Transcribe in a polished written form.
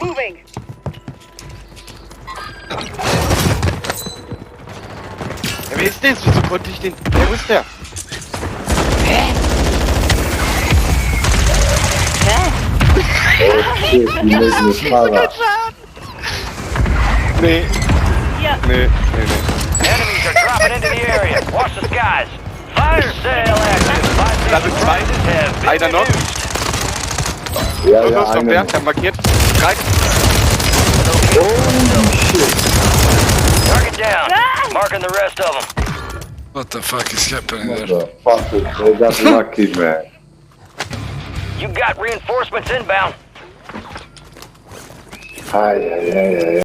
Moving. Ja, wer ist das? Wieso konnte ich den... Wo ist der? Oh shit, die müssen das Fahrrad. Nee. Ja. Nee. Enemies are dropping into the area. Watch the skies. Fire sale active. Da sind zwei. Einer noch. Ja, Los, ja, noch einer. wer? Der markiert. Drei. Oh shit. Target down. Marking the rest of them. What the fuck is happening there? Motherfucker, they got lucky, man. You got reinforcements inbound. Ay, ay, ay, ay.